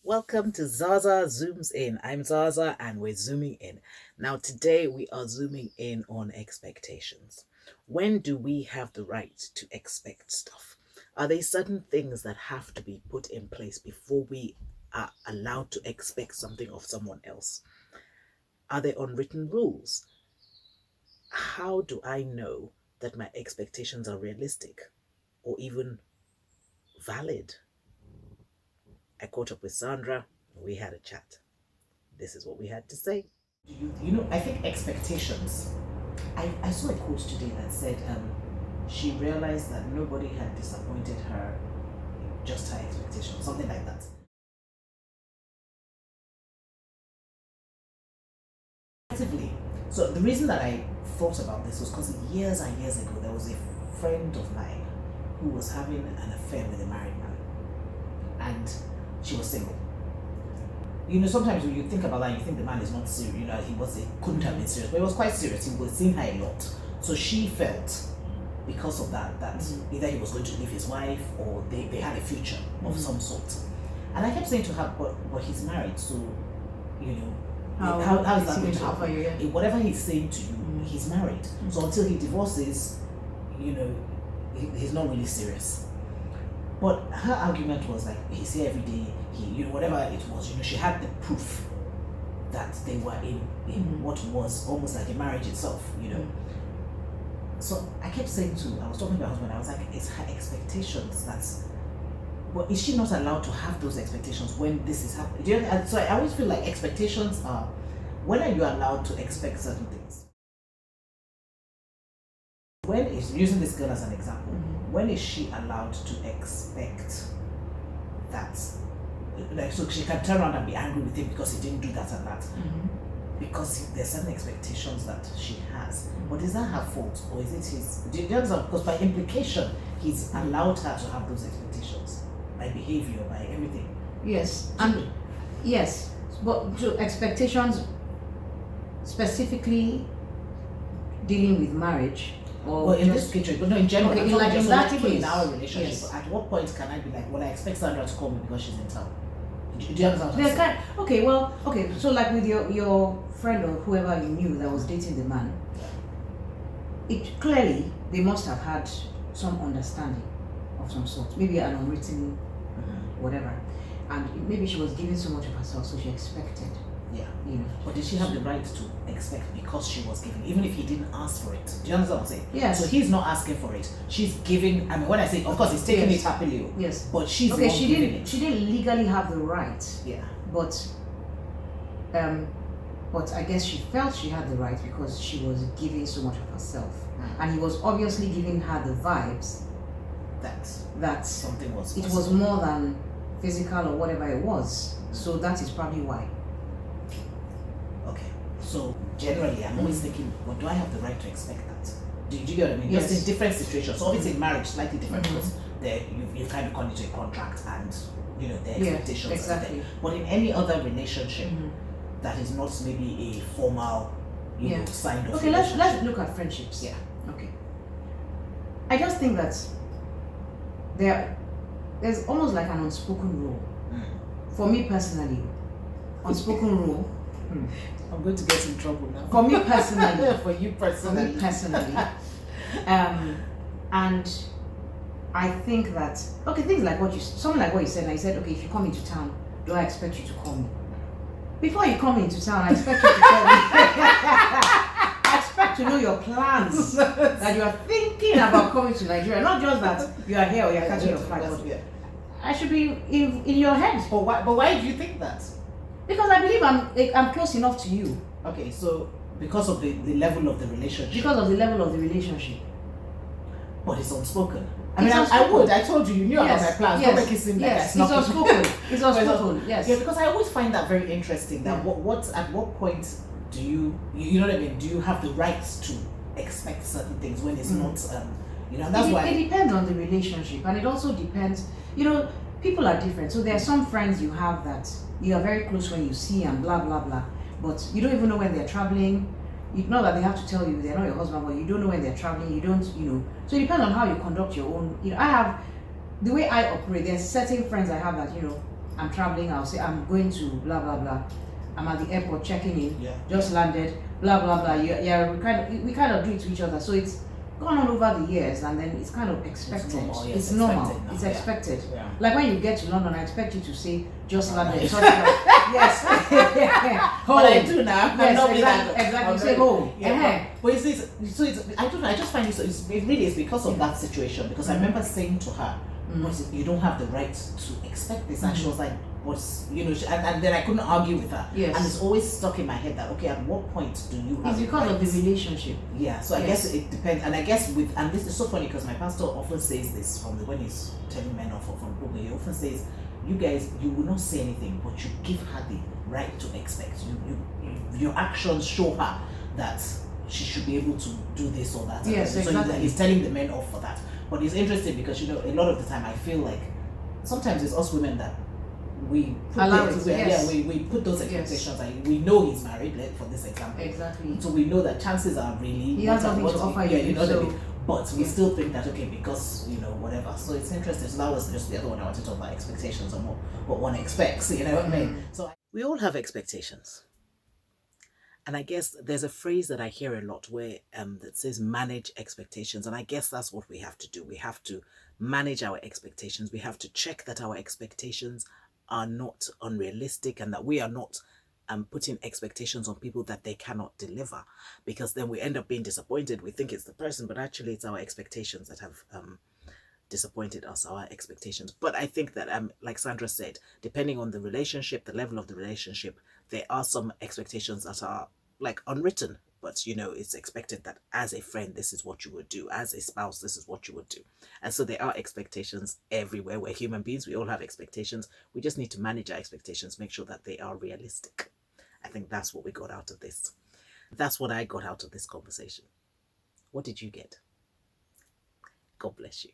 Welcome to Zasaa Zooms In. I'm Zaza and we're zooming in. Now, today we are zooming in on expectations. When do we have the right to expect stuff? Are there certain things that have to be put in place before we are allowed to expect something of someone else? Are there unwritten rules? How do I know that my expectations are realistic or even valid? I caught up with Sandra. We had a chat. This is what we had to say. I think expectations. I saw a quote today that said she realized that nobody had disappointed her, just her expectations, something like that. So the reason that I thought about this was because years and years ago there was a friend of mine who was having an affair with a married man, and she was single. Sometimes when you think about that, you think the man is not serious. He couldn't have been serious, but he was quite serious. He was seeing her a lot. So she felt, because of that, either he was going to leave his wife or they had a future of some sort. And I kept saying to her, but he's married, so, how is that going to happen? Whatever he's saying to you, he's married. So until he divorces, he's not really serious. But her argument was like, he's here every day, whatever it was, she had the proof that they were in what was almost like a marriage itself, So I kept saying I was talking to my husband, I was like, it's her expectations but is she not allowed to have those expectations when this is happening? So I always feel like expectations are, when are you allowed to expect certain things? When is, using this girl as an example, when is she allowed to expect that? Like, so she can turn around and be angry with him because he didn't do that and that. Because there's certain expectations that she has. But is that her fault or is it his? Do you understand? Because by implication, he's allowed her to have those expectations by behavior, by everything. Yes, and yes, but to expectations specifically dealing with marriage. Well, in this picture, but no, in general, okay, like in that case, in our relationship, yes. At what point can I be like, well, I expect Sandra to call me because she's in town? Do you understand what I'm saying? So like with your friend or whoever you knew that was dating the man, it clearly they must have had some understanding of some sort, maybe an unwritten whatever, and maybe she was giving so much of herself, so she expected. Yeah. But did she have the right to expect because she was giving, even if he didn't ask for it? Do you understand what I'm saying? Yes. So he's not asking for it. She's giving. I mean, when I say, of course, he's taking it happily. Yes. But she's the one giving it. She didn't legally have the right. Yeah. But I guess she felt she had the right because she was giving so much of herself, and he was obviously giving her the vibes that something was. It was more than physical or whatever it was. So that is probably why. Okay. So generally, I'm always thinking, well, do I have the right to expect that? Do you get what I mean? Yes. Just in different situations. So obviously in marriage, slightly different because there you kind of gone into a contract and the expectations. Exactly. But in any other relationship that is not maybe a formal, signed off. Okay, let's look at friendships. Yeah. Okay. I just think that there's almost like an unspoken rule. For me personally, unspoken rule. I'm going to get in trouble now. For me personally. For you personally. For me personally. And I think that things like something like what you said. And I said, okay, if you come into town, do I expect you to call me? Before you come into town, I expect you to call me. I expect to know your plans. That you are thinking about coming to Nigeria, not just that you are here or you're catching your flight. I should be in your head. But why do you think that? Because I believe I'm close enough to you. Okay, so because of the level of the relationship. Because of the level of the relationship. But it's unspoken. I would. I told you knew about my plans. Don't make it seem like it's unspoken. It's unspoken. Yes. Yeah, because I always find that very interesting. That at what point do you know what I mean? Do you have the right to expect certain things when it's not that's why it depends on the relationship, and it also depends. People are different. So there are some friends you have that you are very close when you see and blah blah blah, but you don't even know when they're traveling. You know that they have to tell you they're not your husband, but you don't know when they're traveling. You don't, So it depends on how you conduct your own. I have the way I operate. There's certain friends I have that I'm traveling, I'll say I'm going to blah blah blah. I'm at the airport checking in, Yeah. just landed, blah blah blah. Yeah, we kind of do it to each other. So it's gone on over the years, and then it's kind of expected. It's normal. Yes, It's normal. expected now. It's Yeah. expected. Yeah. Like when you get to London, I expect you to say just landed. Right. Sorry, yes. But I do now. Yes, I'm not exactly. You say home. Yeah. But you see, so it's, I don't know. I just find it really is because of that situation. Because I remember saying to her, you don't have the right to expect this, and she was like, what's, you know, and then I couldn't argue with her. Yes. And it's always stuck in my head that, okay, at what point do you have It's because of the relationship. Yeah, so I guess it depends. And I guess and this is so funny because my pastor often says this when he's telling men off from Google, he often says, you guys, you will not say anything, but you give her the right to expect. Your actions show her that she should be able to do this or that. Yes, so exactly. he's telling the men off for that. But it's interesting because, you know, a lot of the time I feel like sometimes it's us women that we put we put those expectations. Like, we know he's married, for this example. Exactly. So we know that chances are really he has nothing to offer you. you know so, what I mean? But we still think that, okay, because, you know, whatever. So it's interesting. So that was just the other one I wanted to talk about, expectations and what one expects, you know what I mean? So we all have expectations. And I guess there's a phrase that I hear a lot where that says manage expectations. And I guess that's what we have to do. We have to manage our expectations. We have to check that our expectations are not unrealistic and that we are not putting expectations on people that they cannot deliver, because then we end up being disappointed. We think it's the person, but actually it's our expectations that have disappointed us, our expectations. But I think that like Sandra said, depending on the relationship, the level of the relationship, there are some expectations that are like unwritten, but you know, it's expected that as a friend, this is what you would do. As a spouse, this is what you would do. And so there are expectations everywhere. We're human beings. We all have expectations. We just need to manage our expectations, make sure that they are realistic. I think that's what we got out of this. That's what I got out of this conversation. What did you get? God bless you.